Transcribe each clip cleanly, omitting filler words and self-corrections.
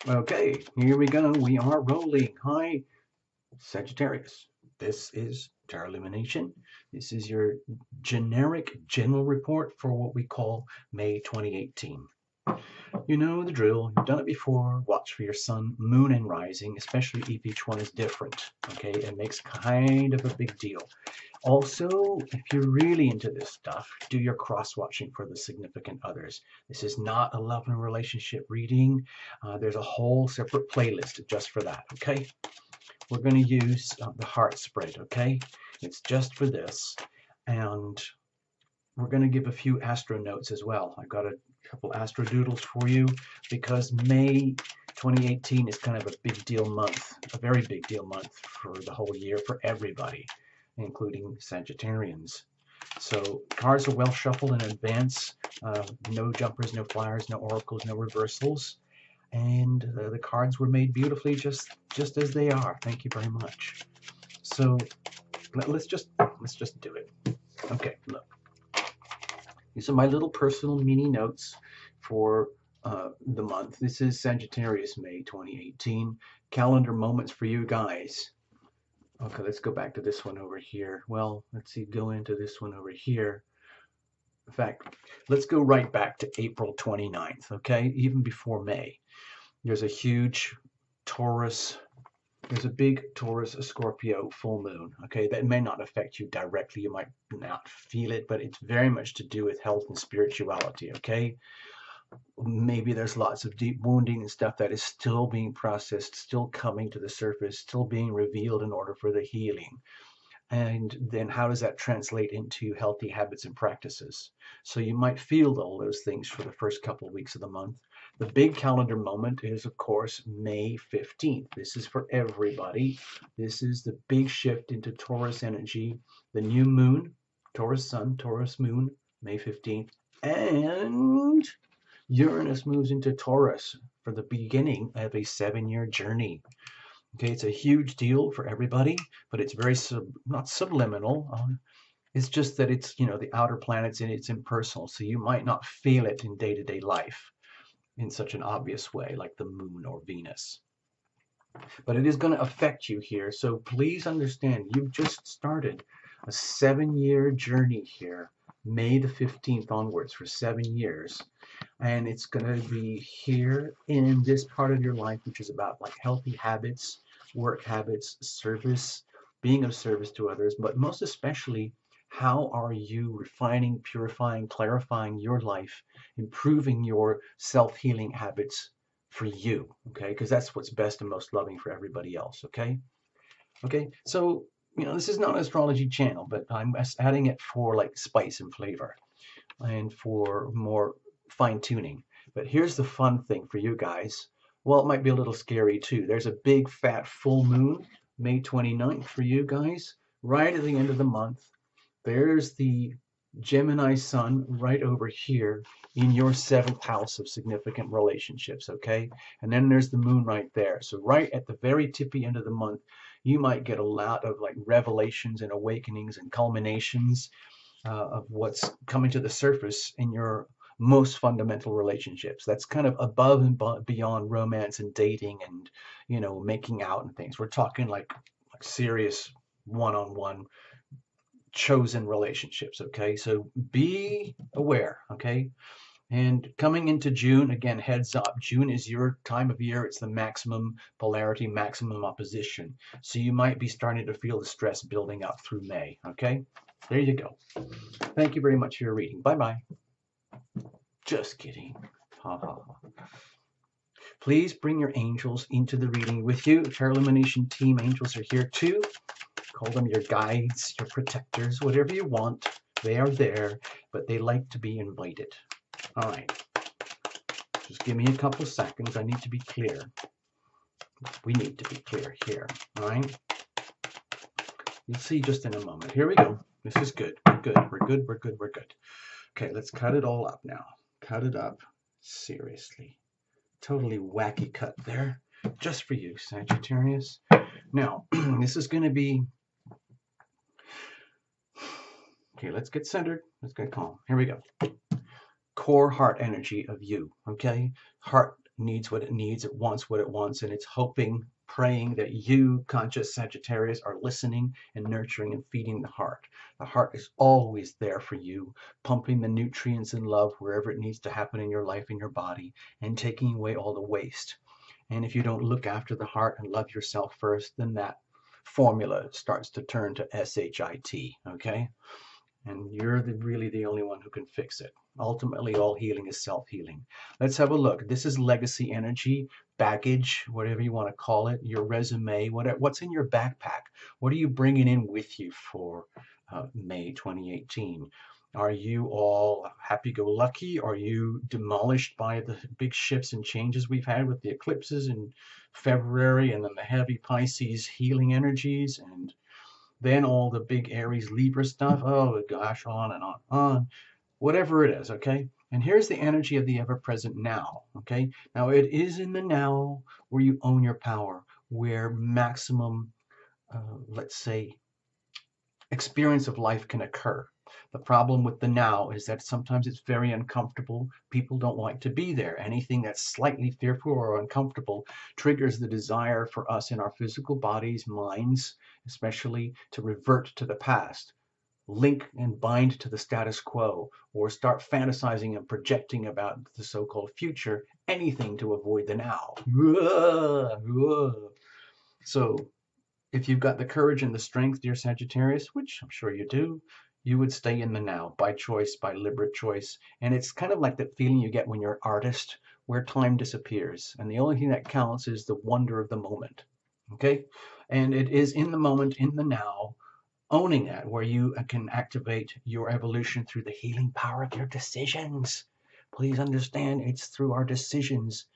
Okay, here we go. We are rolling. Hi, Sagittarius. This is Tarot Lumination. This is your generic general report for what we call May 2018. You know the drill. You've done it before. Watch for your sun, moon, and rising, especially if each one is different. Okay, it makes kind of a big deal. Also, if you're really into this stuff, do your cross-watching for the significant others. This is not a love and relationship reading. There's a whole separate playlist just for that, okay? We're going to use the heart spread, okay? It's just for this. And we're going to give a few astro notes as well. I've got a couple astro doodles for you because May 2018 is kind of a big deal month, a very big deal month for the whole year for everybody, including Sagittarians. So cards are well shuffled in advance. No jumpers, no flyers, no oracles, no reversals. And the cards were made beautifully just as they are. Thank you very much. So let's just do it. Okay, look. These are my little personal mini notes for the month. This is Sagittarius, May 2018. Calendar moments for you guys. Okay, let's go back to this one over here. Well, let's see, go into this one over here. In fact, let's go right back to April 29th, okay? Even before May. There's a huge Taurus, there's a big Taurus Scorpio full moon, okay? That may not affect you directly. You might not feel it, but it's very much to do with health and spirituality, okay? Maybe there's lots of deep wounding and stuff that is still being processed, still coming to the surface, still being revealed in order for the healing. And then how does that translate into healthy habits and practices? So you might feel all those things for the first couple of weeks of the month. The big calendar moment is, of course, May 15th. This is for everybody. This is the big shift into Taurus energy, the new moon, Taurus sun, Taurus moon, May 15th. And Uranus moves into Taurus for the beginning of a 7-year journey. Okay, it's a huge deal for everybody, but it's very not subliminal. It's just that it's, you know, the outer planets and it's impersonal, so you might not feel it in day-to-day life in such an obvious way like the moon or Venus. But it is going to affect you here, so please understand you've just started a 7-year journey here, May the 15th onwards for 7 years. And it's going to be here in this part of your life, which is about like healthy habits, work habits, service, being of service to others, but most especially, how are you refining, purifying, clarifying your life, improving your self-healing habits for you, okay? Because that's what's best and most loving for everybody else, okay? Okay, so, you know, this is not an astrology channel, but I'm adding it for like spice and flavor and for more fine tuning. But here's the fun thing for you guys. Well, it might be a little scary too. There's a big fat full moon, May 29th for you guys, right at the end of the month. There's the Gemini sun right over here in your 7th house of significant relationships, okay? And then there's the moon right there. So right at the very tippy end of the month, you might get a lot of like revelations and awakenings and culminations of what's coming to the surface in your most fundamental relationships. That's kind of above and beyond romance and dating and, you know, making out and things. We're talking like serious one-on-one chosen relationships, okay? So be aware, okay? And coming into June, again, heads up, June is your time of year. It's the maximum polarity, maximum opposition. So you might be starting to feel the stress building up through May, okay? There you go. Thank you very much for your reading. Bye-bye. Just kidding. Ha ha ha. Please bring your angels into the reading with you. Tarot Lumination team angels are here too. Call them your guides, your protectors, whatever you want. They are there, but they like to be invited. All right. Just give me a couple of seconds. I need to be clear. We need to be clear here. All right. You'll see just in a moment. Here we go. This is good. We're good. We're good. We're good. We're good. Okay, let's cut it all up now. Cut it up. Seriously. Totally wacky cut there. Just for you, Sagittarius. Now, this is going to be... Okay, let's get centered. Let's get calm. Here we go. Core heart energy of you, okay? Heart needs what it needs, it wants what it wants, and it's hoping, praying that you, conscious Sagittarius, are listening and nurturing and feeding the heart. The heart is always there for you, pumping the nutrients and love wherever it needs to happen in your life and your body, and taking away all the waste. And if you don't look after the heart and love yourself first, then that formula starts to turn to SHIT, okay? And you're really the only one who can fix it. Ultimately, all healing is self-healing. Let's have a look. This is legacy energy, baggage, whatever you want to call it, your resume, what's in your backpack? What are you bringing in with you for May 2018? Are you all happy-go-lucky? Are you demolished by the big shifts and changes we've had with the eclipses in February, and then the heavy Pisces healing energies, and then all the big Aries Libra stuff? Oh gosh, on and on. Whatever it is, okay? And here's the energy of the ever-present now, okay? Now it is in the now where you own your power, where maximum, let's say, experience of life can occur. The problem with the now is that sometimes it's very uncomfortable. People don't like to be there. Anything that's slightly fearful or uncomfortable triggers the desire for us in our physical bodies, minds, especially, to revert to the past, link and bind to the status quo, or start fantasizing and projecting about the so-called future, anything to avoid the now. So if you've got the courage and the strength, dear Sagittarius, which I'm sure you do, you would stay in the now by choice, by deliberate choice. And it's kind of like that feeling you get when you're an artist, where time disappears. And the only thing that counts is the wonder of the moment. Okay? And it is in the moment, in the now, owning that, where you can activate your evolution through the healing power of your decisions. Please understand, it's through our decisions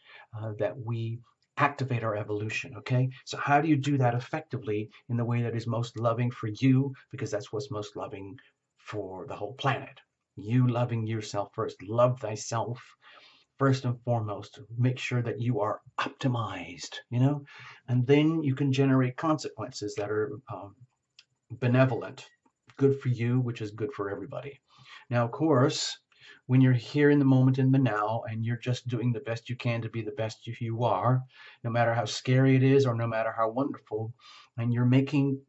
that we activate our evolution, okay? So how do you do that effectively in the way that is most loving for you? Because that's what's most loving for the whole planet. You loving yourself first. Love thyself first and foremost. Make sure that you are optimized, and then you can generate consequences that are benevolent, good for you, which is good for everybody. Now, of course, when you're here in the moment, in the now, and you're just doing the best you can to be the best you are, no matter how scary it is or no matter how wonderful, and you're making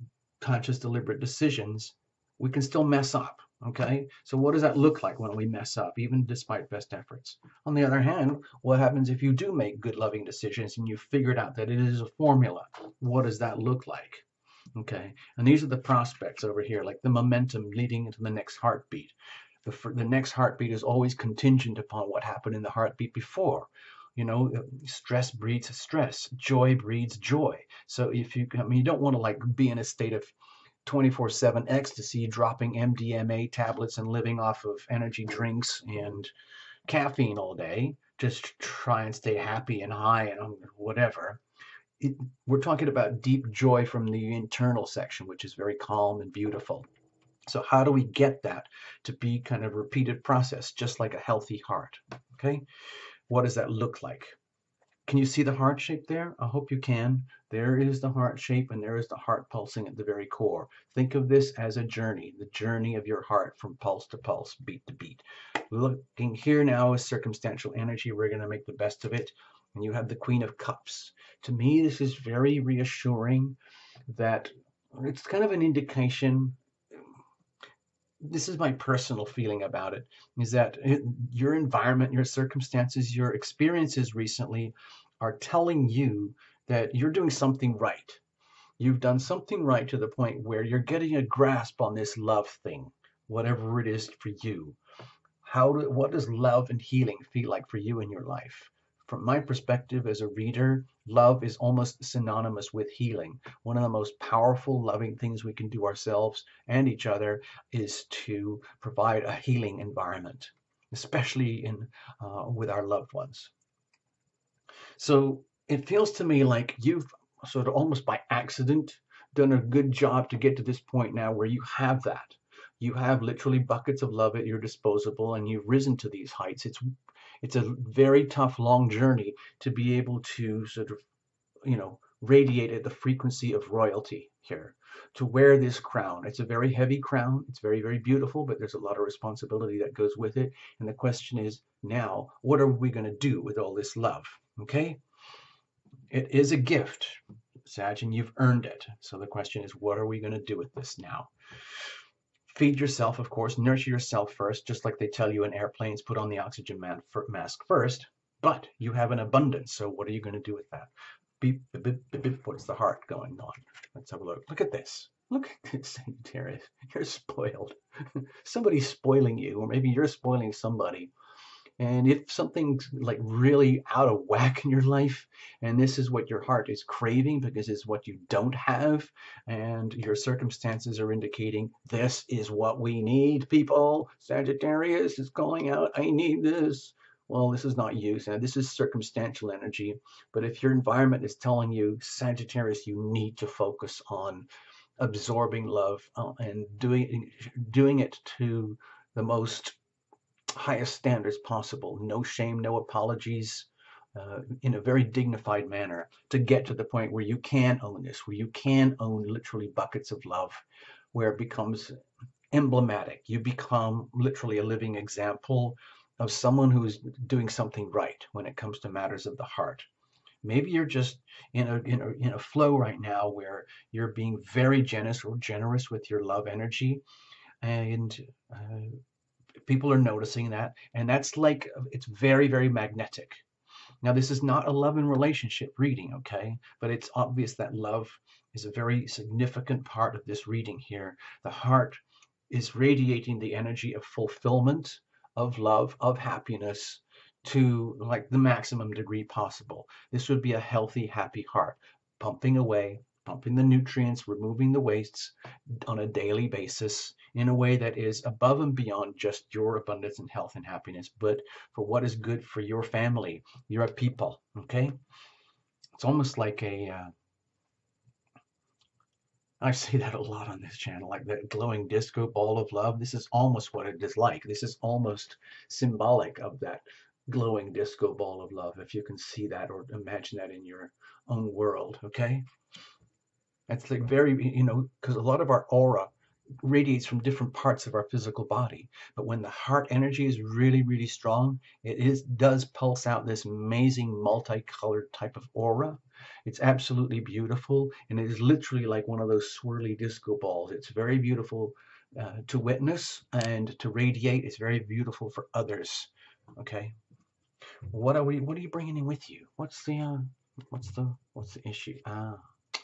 conscious, deliberate decisions, we can still mess up. Okay, so what does that look like when we mess up, even despite best efforts? On the other hand, what happens if you do make good, loving decisions and you figured out that it is a formula? What does that look like? Okay, and these are the prospects over here, like the momentum leading into the next heartbeat. The next heartbeat is always contingent upon what happened in the heartbeat before. Stress breeds stress, joy breeds joy. So you don't want to like be in a state of 24/7 ecstasy, dropping MDMA tablets and living off of energy drinks and caffeine all day. Just try and stay happy and high and whatever. We're talking about deep joy from the internal section, which is very calm and beautiful. So how do we get that to be kind of repeated process, just like a healthy heart? Okay, what does that look like? Can you see the heart shape there? I hope you can. There is the heart shape, and there is the heart pulsing at the very core. Think of this as a journey, the journey of your heart from pulse to pulse, beat to beat. Looking here now is circumstantial energy. We're going to make the best of it. And you have the Queen of Cups. To me, this is very reassuring that it's kind of an indication. This is my personal feeling about it, is that your environment, your circumstances, your experiences recently are telling you that you're doing something right. You've done something right to the point where you're getting a grasp on this love thing, whatever it is for you. What does love and healing feel like for you in your life? From my perspective as a reader, love is almost synonymous with healing. One of the most powerful, loving things we can do ourselves and each other is to provide a healing environment, especially with our loved ones. So it feels to me like you've sort of almost by accident done a good job to get to this point now where you have that. You have literally buckets of love at your disposal, and you've risen to these heights. It's a very tough, long journey to be able to sort of, radiated the frequency of royalty here. To wear this crown, it's a very heavy crown. It's very, very beautiful, but there's a lot of responsibility that goes with it. And the question is now, what are we going to do with all this love? Okay? It is a gift, Sag, and you've earned it. So the question is, what are we going to do with this now? Feed yourself, of course, nurture yourself first, just like they tell you in airplanes, put on the oxygen mask first, but you have an abundance. So what are you going to do with that? Beep, beep, beep, beep, beep. What's the heart going on? Let's have a look. Look at this. Look at this, Sagittarius. You're spoiled. Somebody's spoiling you, or maybe you're spoiling somebody. And if something's like really out of whack in your life, and this is what your heart is craving because it's what you don't have, and your circumstances are indicating this is what we need, people. Sagittarius is calling out, I need this. Well, this is not you, this is circumstantial energy. But if your environment is telling you, Sagittarius, you need to focus on absorbing love and doing it to the most highest standards possible, no shame, no apologies, in a very dignified manner, to get to the point where you can own this, where you can own literally buckets of love, where it becomes emblematic. You become literally a living example of someone who is doing something right when it comes to matters of the heart. Maybe you're just in a flow right now where you're being very generous with your love energy, and people are noticing that, and that's like, it's very, very magnetic. Now, this is not a love and relationship reading, okay? But it's obvious that love is a very significant part of this reading here. The heart is radiating the energy of fulfillment, of love, of happiness to like the maximum degree possible. This would be a healthy, happy heart, pumping away, pumping the nutrients, removing the wastes on a daily basis in a way that is above and beyond just your abundance and health and happiness, but for what is good for your family, your people, okay? It's almost like I say that a lot on this channel, like the glowing disco ball of love. This is almost what it is like. This is almost symbolic of that glowing disco ball of love, if you can see that or imagine that in your own world, okay? It's like very, because a lot of our aura radiates from different parts of our physical body. But when the heart energy is really, really strong, does pulse out this amazing multicolored type of aura. It's absolutely beautiful, and it is literally like one of those swirly disco balls. It's very beautiful to witness and to radiate. It's very beautiful for others. Okay, what are you bringing in with you? What's the issue?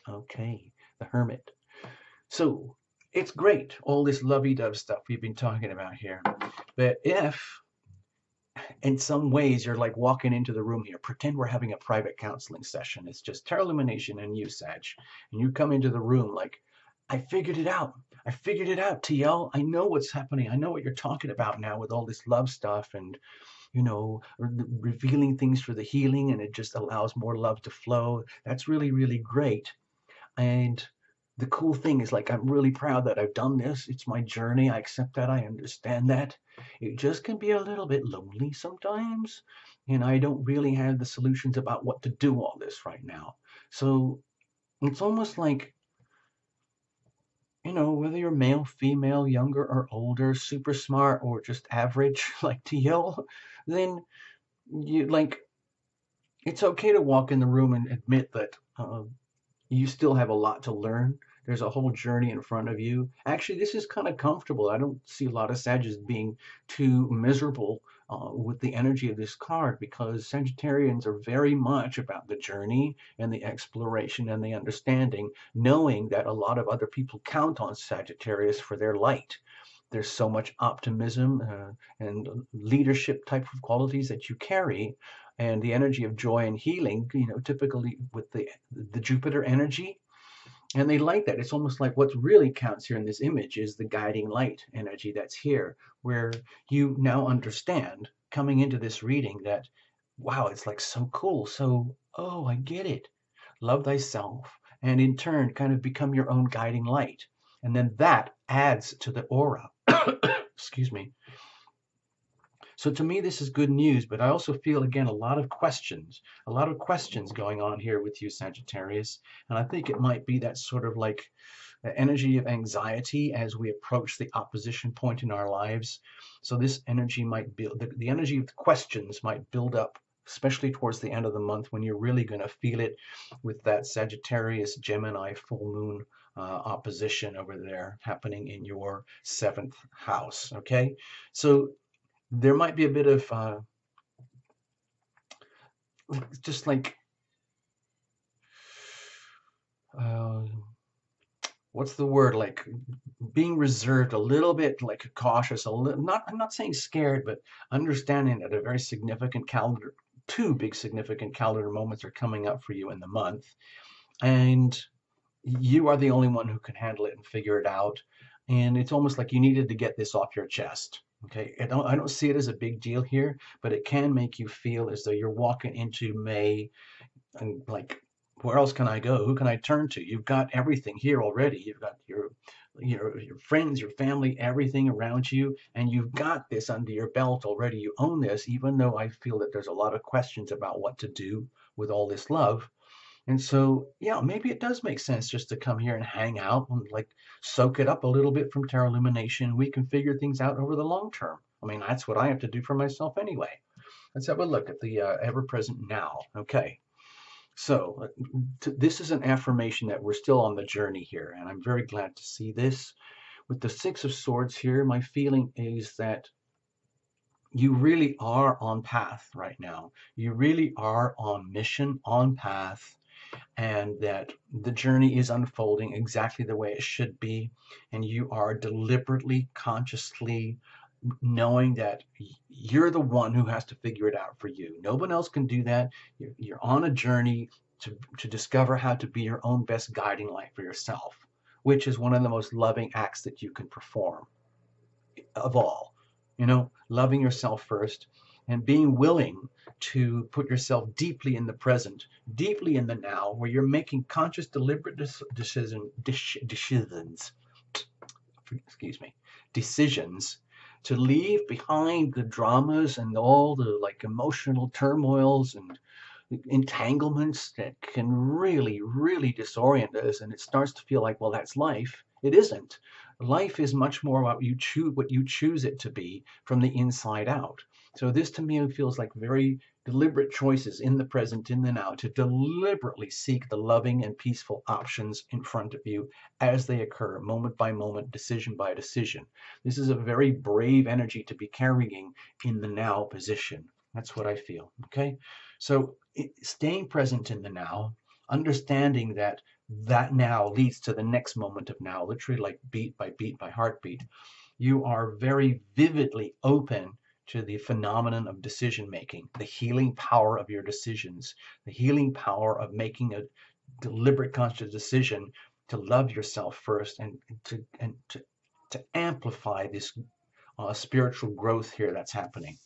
Okay, the hermit. So it's great, all this lovey-dove stuff we've been talking about here. But if in some ways you're like walking into the room here, pretend we're having a private counseling session. It's just Tarot Lumination and you, Sag. And you come into the room like, I figured it out. I figured it out, TL. I know what's happening. I know what you're talking about now with all this love stuff and, revealing things for the healing, and it just allows more love to flow. That's really, really great. And the cool thing is, like, I'm really proud that I've done this. It's my journey. I accept that. I understand that. It just can be a little bit lonely sometimes. And I don't really have the solutions about what to do all this right now. So it's almost like, whether you're male, female, younger or older, super smart or just average, like TL, then you like, it's okay to walk in the room and admit that you still have a lot to learn. There's a whole journey in front of you. Actually, this is kind of comfortable. I don't see a lot of Sagittarius being too miserable with the energy of this card, because Sagittarians are very much about the journey and the exploration and the understanding, knowing that a lot of other people count on Sagittarius for their light. There's so much optimism and leadership type of qualities that you carry, and the energy of joy and healing, typically with the Jupiter energy. And they like that. It's almost like what really counts here in this image is the guiding light energy that's here, where you now understand coming into this reading that, wow, it's like so cool. So, oh, I get it. Love thyself, and in turn, kind of become your own guiding light. And then that adds to the aura. Excuse me. So to me, this is good news, but I also feel, again, a lot of questions going on here with you, Sagittarius. And I think it might be that sort of like energy of anxiety as we approach the opposition point in our lives. So this energy might build, the energy of the questions might build up, especially towards the end of the month when you're really going to feel it with that Sagittarius Gemini full moon opposition over there happening in your seventh house. Okay, so there might be a bit of just like uh, what's the word, like being reserved a little bit, like cautious, a little, not, I'm not saying scared, but understanding that a very significant calendar, two big significant calendar moments are coming up for you in the month, and you are the only one who can handle it and figure it out. And it's almost like you needed to get this off your chest. Okay, I don't see it as a big deal here, but it can make you feel as though you're walking into May and like, where else can I go? Who can I turn to? You've got everything here already. You've got your friends, your family, everything around you, and you've got this under your belt already. You own this, even though I feel that there's a lot of questions about what to do with all this love. And so, yeah, maybe it does make sense just to come here and hang out and like soak it up a little bit from Tarot Illumination. We can figure things out over the long term. I mean, that's what I have to do for myself anyway. Let's have a look at the ever present now. Okay. So this is an affirmation that we're still on the journey here, and I'm very glad to see this. With the Six of Swords here, my feeling is that you really are on path right now. You really are on mission, on path, and that the journey is unfolding exactly the way it should be, and you are deliberately, consciously knowing that you're the one who has to figure it out for you. No one else can do that. You're on a journey to discover how to be your own best guiding light for yourself, which is one of the most loving acts that you can perform of all. You know, loving yourself first and being willing to put yourself deeply in the present, deeply in the now, where you're making conscious, deliberate decisions, excuse me, decisions to leave behind the dramas and all the like emotional turmoils and entanglements that can really, really disorient us. And it starts to feel like, well, that's life. It isn't. Life is much more about what you choose it to be from the inside out. So this to me feels like very deliberate choices in the present, in the now, to deliberately seek the loving and peaceful options in front of you as they occur, moment by moment, decision by decision. This is a very brave energy to be carrying in the now position. That's what I feel. Okay. So staying present in the now, understanding that that now leads to the next moment of now, literally like beat by heartbeat. You are very vividly open to the phenomenon of decision making, the healing power of your decisions, the healing power of making a deliberate conscious decision to love yourself first and to amplify this spiritual growth here that's happening.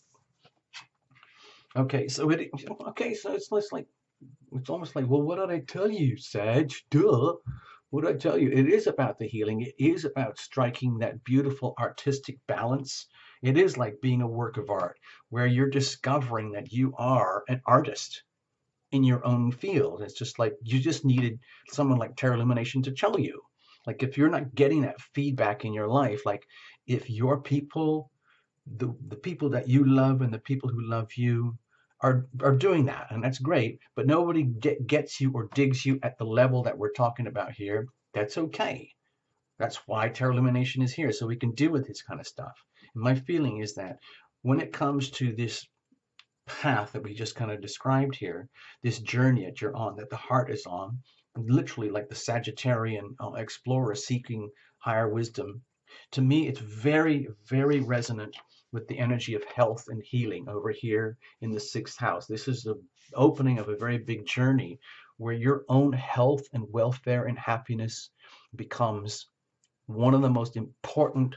Okay, so it's less like, it's almost like, well, what did I tell you, Sag? Duh. What did I tell you? It is about the healing. It is about striking that beautiful artistic balance. It is like being a work of art where you're discovering that you are an artist in your own field. It's just like you just needed someone like Tarot Illumination to tell you. Like if you're not getting that feedback in your life, like if your people, the people that you love and the people who love you are doing that, and that's great, but nobody gets you or digs you at the level that we're talking about here. That's okay. That's why Tarot Illumination is here, so we can deal with this kind of stuff. And my feeling is that when it comes to this path that we just kind of described here, this journey that you're on, that the heart is on, literally like the Sagittarian explorer seeking higher wisdom, to me, it's very, very resonant with the energy of health and healing over here in the sixth house. This is the opening of a very big journey where your own health and welfare and happiness becomes one of the most important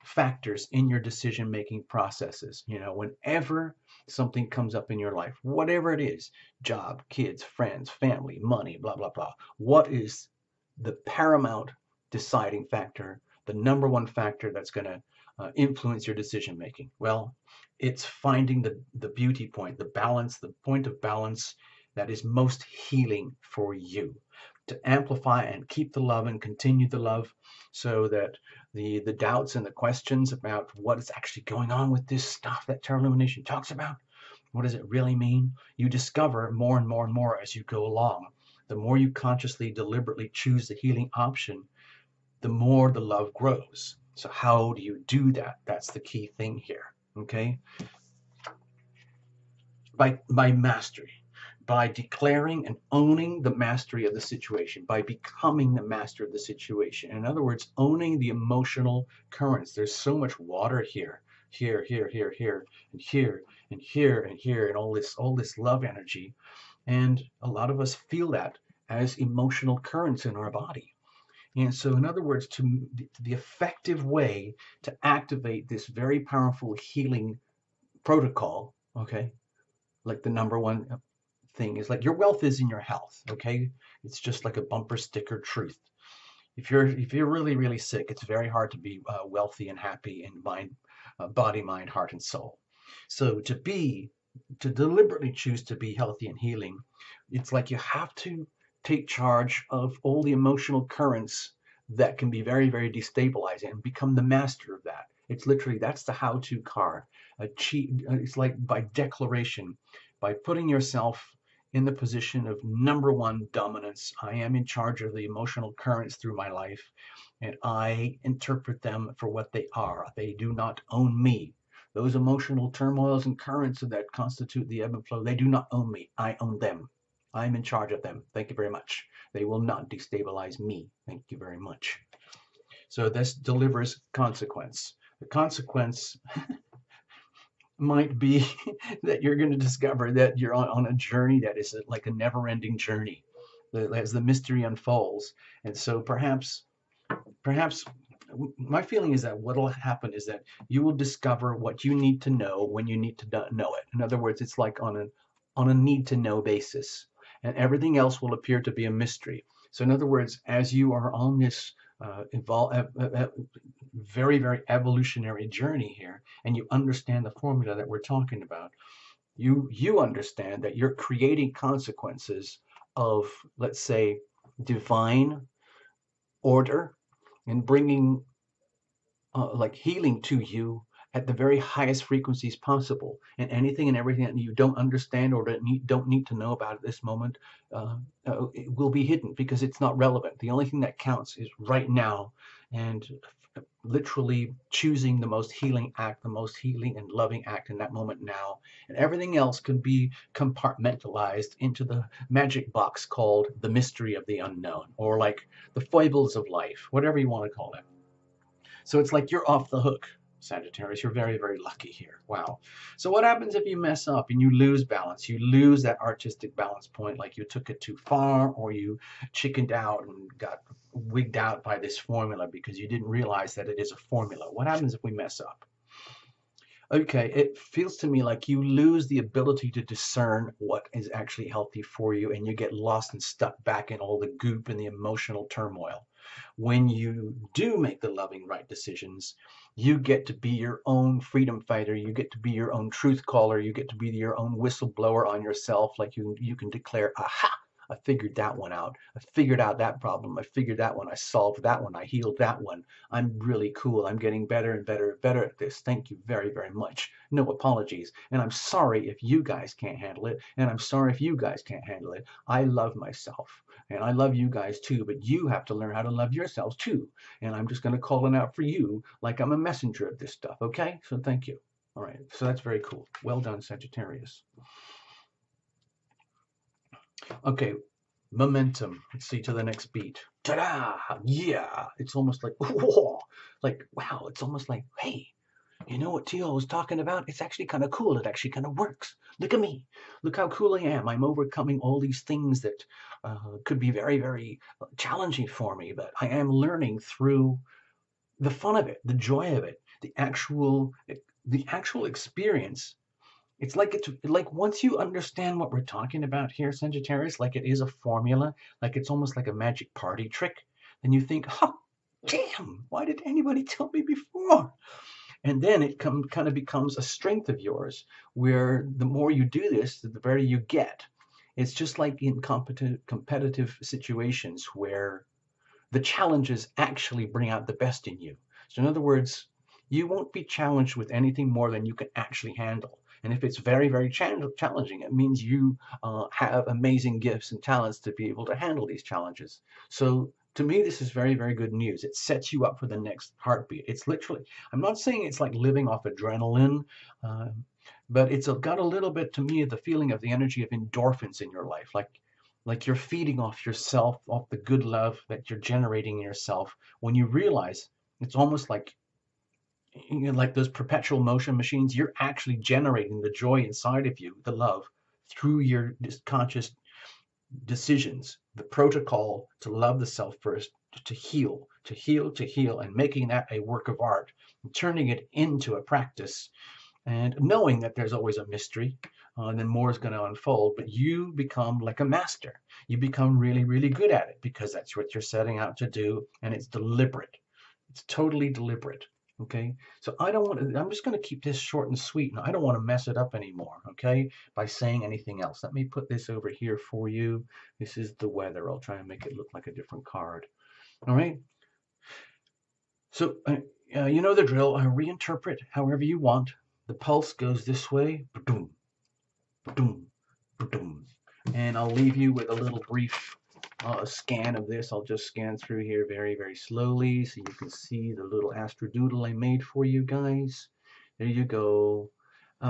factors in your decision making processes. You know, whenever something comes up in your life, whatever it is, job, kids, friends, family, money, blah, blah, blah, what is the paramount deciding factor, the number one factor that's going to influence your decision making? Well, it's finding the beauty point, the balance, the point of balance that is most healing for you, to amplify and keep the love and continue the love, so that the doubts and the questions about what is actually going on with this stuff that Tarot Illumination talks about, what does it really mean, you discover more and more and more as you go along. The more you consciously, deliberately choose the healing option, the more the love grows. So how do you do that? That's the key thing here. Okay? By mastery, by declaring and owning the mastery of the situation, by becoming the master of the situation. In other words, owning the emotional currents. There's so much water here, here, here, here, here, and here, and here, and here, and all this love energy. And a lot of us feel that as emotional currents in our body. And so, in other words, the effective way to activate this very powerful healing protocol, okay, like the number one thing is like your wealth is in your health, okay? It's just like a bumper sticker truth. If you're really, really sick, it's very hard to be wealthy and happy in mind, body, mind, heart, and soul. So to deliberately choose to be healthy and healing, it's like you have to take charge of all the emotional currents that can be very, very destabilizing and become the master of that. It's literally, that's the how-to card. It's like by declaration, by putting yourself in the position of number one dominance. I am in charge of the emotional currents through my life, and I interpret them for what they are. They do not own me. Those emotional turmoils and currents that constitute the ebb and flow, they do not own me. I own them. I'm in charge of them. Thank you very much. They will not destabilize me. Thank you very much. So this delivers consequence. The consequence might be that you're going to discover that you're on a journey that is like a never-ending journey as the mystery unfolds. And so perhaps my feeling is that what will happen is that you will discover what you need to know when you need to know it. In other words, it's like on a need to know basis, and everything else will appear to be a mystery. So in other words, as you are on this very, very evolutionary journey here, and you understand the formula that we're talking about, you understand that you're creating consequences of, let's say, divine order, and bringing like healing to you at the very highest frequencies possible. And anything and everything that you don't understand or don't need to know about at this moment, it will be hidden because it's not relevant. The only thing that counts is right now, and literally choosing the most healing act, the most healing and loving act in that moment now. And everything else can be compartmentalized into the magic box called the mystery of the unknown, or like the foibles of life, whatever you want to call it. So it's like you're off the hook, Sagittarius. You're very, very lucky here. Wow. So what happens if you mess up and you lose balance? You lose that artistic balance point, like you took it too far, or you chickened out and got wigged out by this formula because you didn't realize that it is a formula. What happens if we mess up? Okay, it feels to me like you lose the ability to discern what is actually healthy for you, and you get lost and stuck back in all the goop and the emotional turmoil. When you do make the loving right decisions, you get to be your own freedom fighter. You get to be your own truth caller. You get to be your own whistleblower on yourself. Like you can declare, aha, I figured that one out. I figured out that problem. I figured that one. I solved that one. I healed that one. I'm really cool. I'm getting better and better and better at this. Thank you very, very much. No apologies. And I'm sorry if you guys can't handle it. And I'm sorry if you guys can't handle it. I love myself. And I love you guys too, but you have to learn how to love yourselves too. And I'm just going to call it out for you like I'm a messenger of this stuff, okay? So thank you. All right, so that's very cool. Well done, Sagittarius. Okay, momentum. Let's see to the next beat. Ta-da! Yeah! It's almost like, whoa! Like, wow, it's almost like, hey, you know what Teal was talking about? It's actually kind of cool. It actually kind of works. Look at me. Look how cool I am. I'm overcoming all these things that could be very, very challenging for me, but I am learning through the fun of it, the joy of it, the actual experience. It's like once you understand what we're talking about here, Sagittarius, like it is a formula, like it's almost like a magic party trick, then you think, oh, damn, why did anybody tell me before? And then it kind of becomes a strength of yours, where the more you do this, the better you get. It's just like in competitive situations where the challenges actually bring out the best in you. So, in other words, you won't be challenged with anything more than you can actually handle. And if it's very, very challenging, it means you have amazing gifts and talents to be able to handle these challenges. So, to me, this is very, very good news. It sets you up for the next heartbeat. It's literally, I'm not saying it's like living off adrenaline, uh, but it's got a little bit to me the feeling of the energy of endorphins in your life, like you're feeding off yourself, off the good love that you're generating in yourself. When you realize it's almost like, like those perpetual motion machines, you're actually generating the joy inside of you, the love, through your conscious decisions, the protocol to love the self first, to heal, to heal, to heal, and making that a work of art, and turning it into a practice, and knowing that there's always a mystery, and then more is going to unfold, but you become like a master. You become really, really good at it because that's what you're setting out to do, and it's deliberate. It's totally deliberate. Okay, so I don't want to, I'm just going to keep this short and sweet, and I don't want to mess it up anymore, okay, by saying anything else. Let me put this over here for you. This is the weather. I'll try and make it look like a different card. All right, so you know the drill. Reinterpret however you want. The pulse goes this way, ba-doom, ba-doom, ba-doom. And I'll leave you with a little brief scan of this. I'll just scan through here very, very slowly so you can see the little astrodoodle I made for you guys. There you go.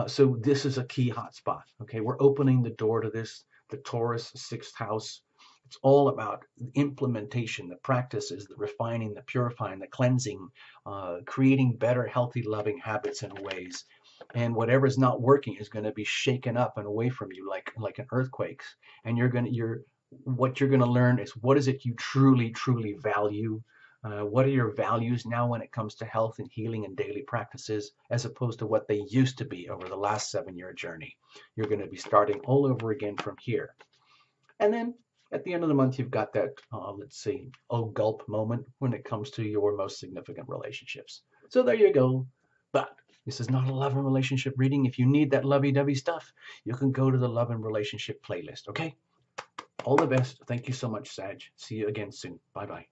So this is a key hotspot. Okay, we're opening the door to this, the Taurus sixth house. It's all about implementation, the practices, the refining, the purifying, the cleansing, creating better, healthy, loving habits and ways. And whatever's not working is going to be shaken up and away from you like an earthquake. And what you're going to learn is what is it you truly, truly value. What are your values now when it comes to health and healing and daily practices, as opposed to what they used to be over the last 7-year journey? You're going to be starting all over again from here. And then at the end of the month, you've got that, let's see, oh gulp moment when it comes to your most significant relationships. So there you go. But this is not a love and relationship reading. If you need that lovey-dovey stuff, you can go to the love and relationship playlist, okay? All the best. Thank you so much, Sag. See you again soon. Bye-bye.